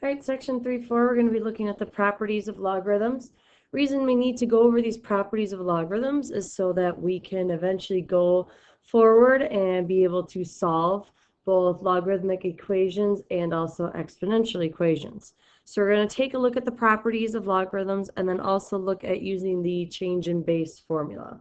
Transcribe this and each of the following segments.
Alright, section 3.4, we're going to be looking at the properties of logarithms. Reason we need to go over these properties of logarithms is so that we can eventually go forward and be able to solve both logarithmic equations and also exponential equations. So we're going to take a look at the properties of logarithms and then also look at using the change in base formula.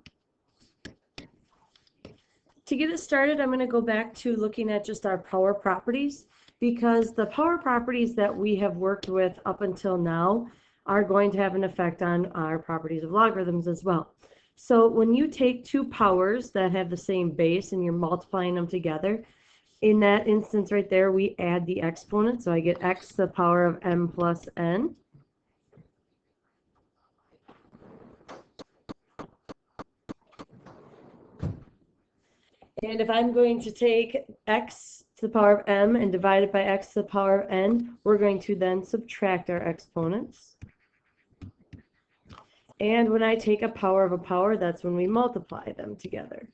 To get it started, I'm going to go back to looking at just our power properties, because the power properties that we have worked with up until now are going to have an effect on our properties of logarithms as well. So when you take two powers that have the same base and you're multiplying them together, in that instance right there, we add the exponent. So I get x to the power of m plus n. And if I'm going to take x to the power of m and divide it by x to the power of n, we're going to then subtract our exponents. And when I take a power of a power, that's when we multiply them together.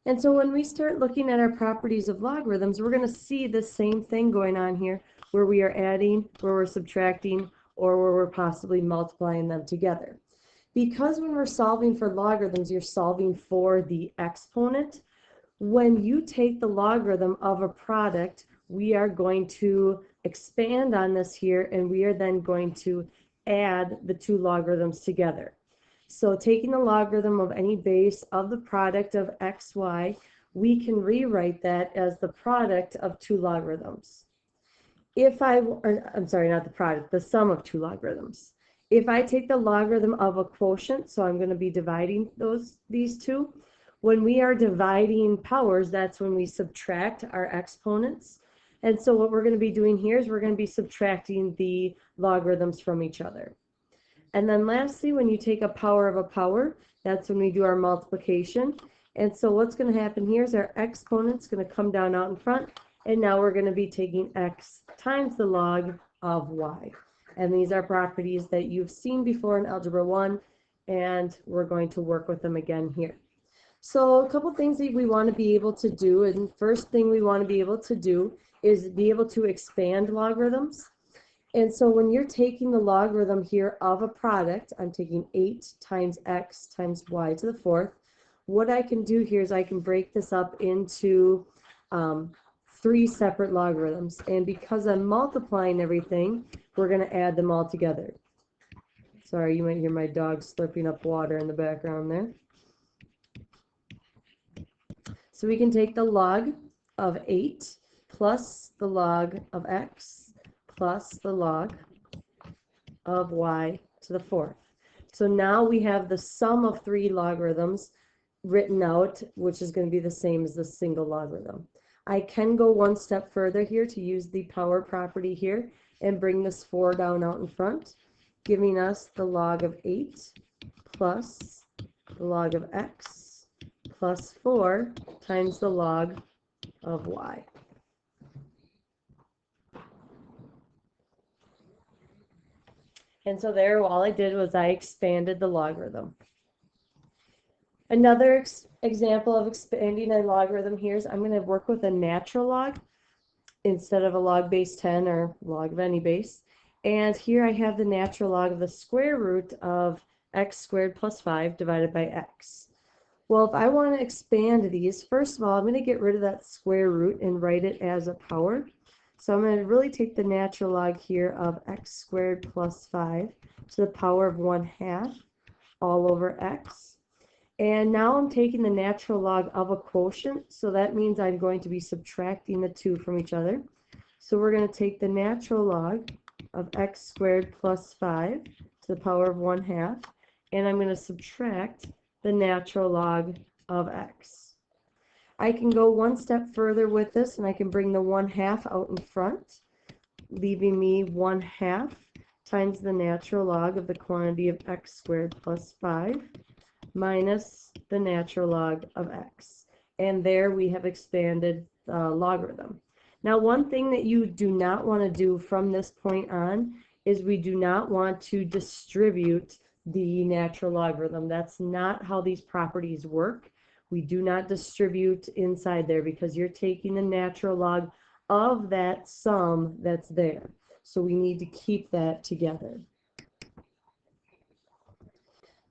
And so when we start looking at our properties of logarithms, we're going to see the same thing going on here, where we are adding, where we're subtracting, or where we're possibly multiplying them together. Because when we're solving for logarithms, you're solving for the exponent. When you take the logarithm of a product, we are going to expand on this here, and we are then going to add the two logarithms together. So taking the logarithm of any base of the product of xy, we can rewrite that as the product of two logarithms. I'm sorry, not the product, the sum of two logarithms. If I take the logarithm of a quotient, so I'm going to be dividing these two, when we are dividing powers, that's when we subtract our exponents. And so what we're going to be doing here is we're going to be subtracting the logarithms from each other. And then lastly, when you take a power of a power, that's when we do our multiplication. And so what's going to happen here is our exponent's going to come down out in front, and now we're going to be taking x times the log of y. And these are properties that you've seen before in Algebra 1, and we're going to work with them again here. So a couple things that we want to be able to do, and first thing we want to be able to do is be able to expand logarithms. And so when you're taking the logarithm here of a product, I'm taking 8 times x times y to the fourth. What I can do here is I can break this up into 3 separate logarithms. And because I'm multiplying everything, we're going to add them all together. Sorry, you might hear my dog slurping up water in the background there. So we can take the log of 8 plus the log of x plus the log of y to the fourth. So now we have the sum of 3 logarithms written out, which is going to be the same as the single logarithm. I can go one step further here to use the power property here and bring this 4 down out in front, giving us the log of 8 plus the log of x plus 4 times the log of y. And so there, all I did was I expanded the logarithm. Another example of expanding a logarithm here is I'm going to work with a natural log instead of a log base 10 or log of any base. And here I have the natural log of the square root of x squared plus 5 divided by x. Well, if I want to expand these, first of all, I'm going to get rid of that square root and write it as a power. So I'm going to really take the natural log here of x squared plus 5 to the power of 1/2 all over x. And now I'm taking the natural log of a quotient, so that means I'm going to be subtracting the 2 from each other. So we're going to take the natural log of x squared plus 5 to the power of 1/2, and I'm going to subtract the natural log of x. I can go one step further with this, and I can bring the 1/2 out in front, leaving me 1/2 times the natural log of the quantity of x squared plus 5 minus the natural log of x. And there we have expanded the logarithm. Now, one thing that you do not want to do from this point on is we do not want to distribute the natural logarithm. That's not how these properties work. We do not distribute inside there because you're taking the natural log of that sum that's there. So we need to keep that together.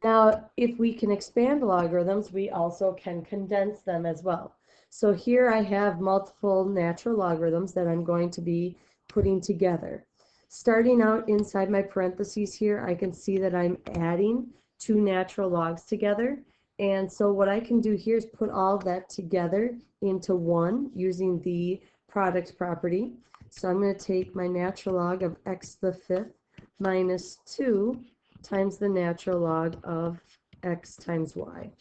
Now, if we can expand logarithms, we also can condense them as well. So here I have multiple natural logarithms that I'm going to be putting together. Starting out inside my parentheses here, I can see that I'm adding two natural logs together. And so what I can do here is put all of that together into one using the product property. So I'm going to take my natural log of x to the fifth minus 2 times the natural log of x times y.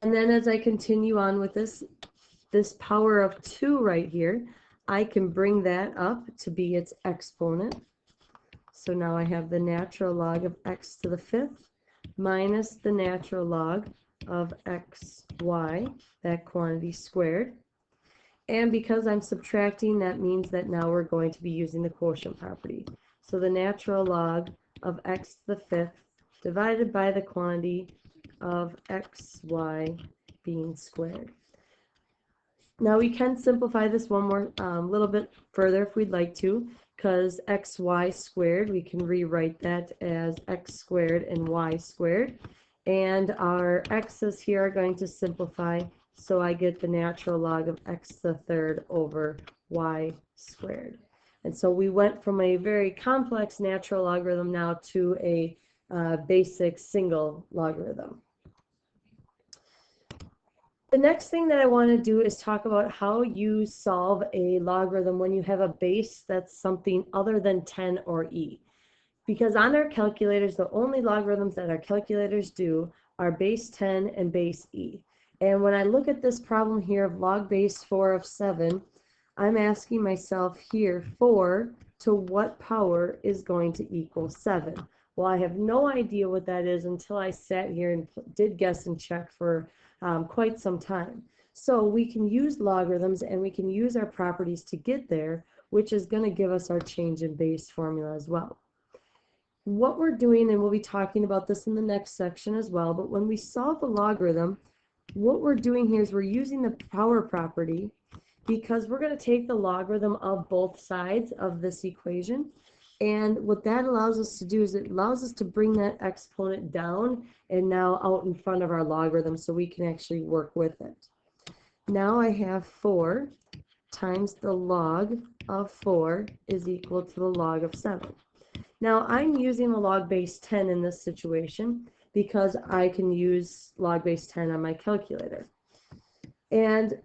And then as I continue on with this power of 2 right here, I can bring that up to be its exponent. So now I have the natural log of x to the fifth minus the natural log of xy, that quantity squared. And because I'm subtracting, that means that now we're going to be using the quotient property. So the natural log of x to the fifth divided by the quantity of xy being squared. Now we can simplify this one more little bit further if we'd like to, because xy squared, we can rewrite that as x squared and y squared. And our x's here are going to simplify, so I get the natural log of x to the third over y squared. And so we went from a very complex natural logarithm now to a basic single logarithm. The next thing that I want to do is talk about how you solve a logarithm when you have a base that's something other than 10 or e. Because on our calculators, the only logarithms that our calculators do are base 10 and base e. And when I look at this problem here of log base 4 of 7, I'm asking myself here, 4 to what power is going to equal 7? Well, I have no idea what that is until I sat here and did guess and check for quite some time. So we can use logarithms and we can use our properties to get there, which is going to give us our change in base formula as well. What we're doing, and we'll be talking about this in the next section as well, but when we solve the logarithm, what we're doing here is we're using the power property because we're going to take the logarithm of both sides of this equation. And what that allows us to do is it allows us to bring that exponent down and now out in front of our logarithm so we can actually work with it. Now I have 4 times the log of 4 is equal to the log of 7. Now I'm using the log base 10 in this situation because I can use log base 10 on my calculator. And,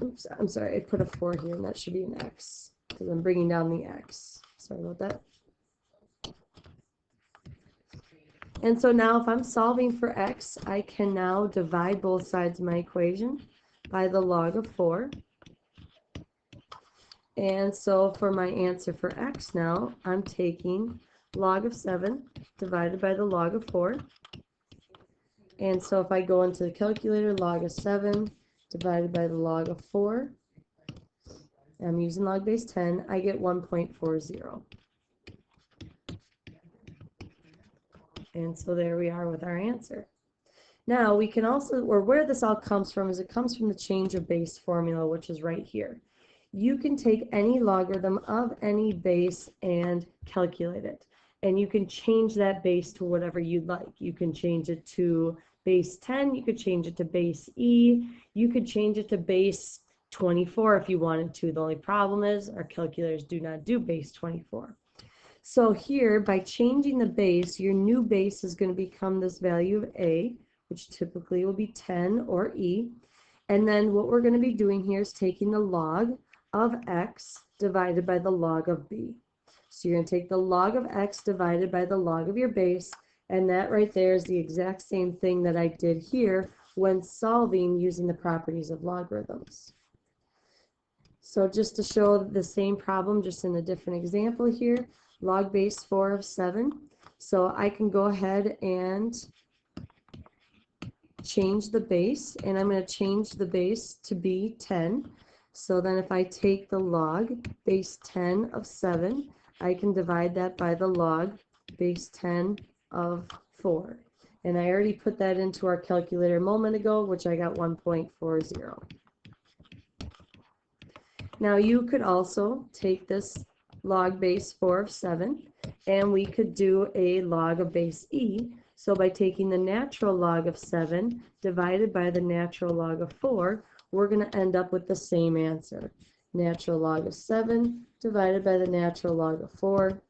oops, I'm sorry, I put a 4 here and that should be an x because I'm bringing down the x. Sorry about that. And so now if I'm solving for x, I can now divide both sides of my equation by the log of 4. And so for my answer for x now, I'm taking log of 7 divided by the log of 4. And so if I go into the calculator, log of 7 divided by the log of 4, I'm using log base 10, I get 1.40. And so there we are with our answer. Now we can also, or where this all comes from is it comes from the change of base formula, which is right here. You can take any logarithm of any base and calculate it. And you can change that base to whatever you'd like. You can change it to base 10, you could change it to base e, you could change it to base 24 if you wanted to. The only problem is our calculators do not do base 24. So here, by changing the base, your new base is going to become this value of a, which typically will be 10 or e. And then what we're going to be doing here is taking the log of x divided by the log of b. So you're going to take the log of x divided by the log of your base, and that right there is the exact same thing that I did here when solving using the properties of logarithms. So just to show the same problem, just in a different example here, log base 4 of 7. So I can go ahead and change the base, and I'm going to change the base to be 10. So then if I take the log base 10 of 7, I can divide that by the log base 10 of 4. And I already put that into our calculator a moment ago, which I got 1.40. Now you could also take this log base 4 of 7, and we could do a log of base e. So by taking the natural log of 7 divided by the natural log of 4, we're going to end up with the same answer. Natural log of 7 divided by the natural log of 4.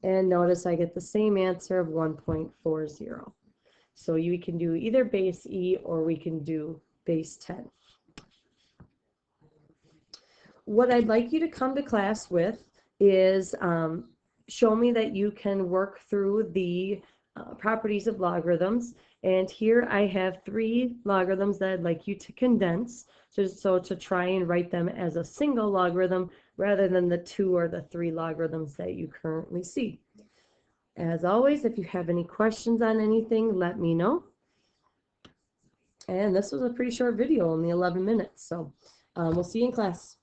And notice I get the same answer of 1.40. So we can do either base e or we can do base 10. What I'd like you to come to class with is show me that you can work through the properties of logarithms. And here I have 3 logarithms that I'd like you to condense, so to try and write them as a single logarithm rather than the 2 or the 3 logarithms that you currently see. As always, if you have any questions on anything, let me know. And this was a pretty short video, only 11 minutes, so we'll see you in class.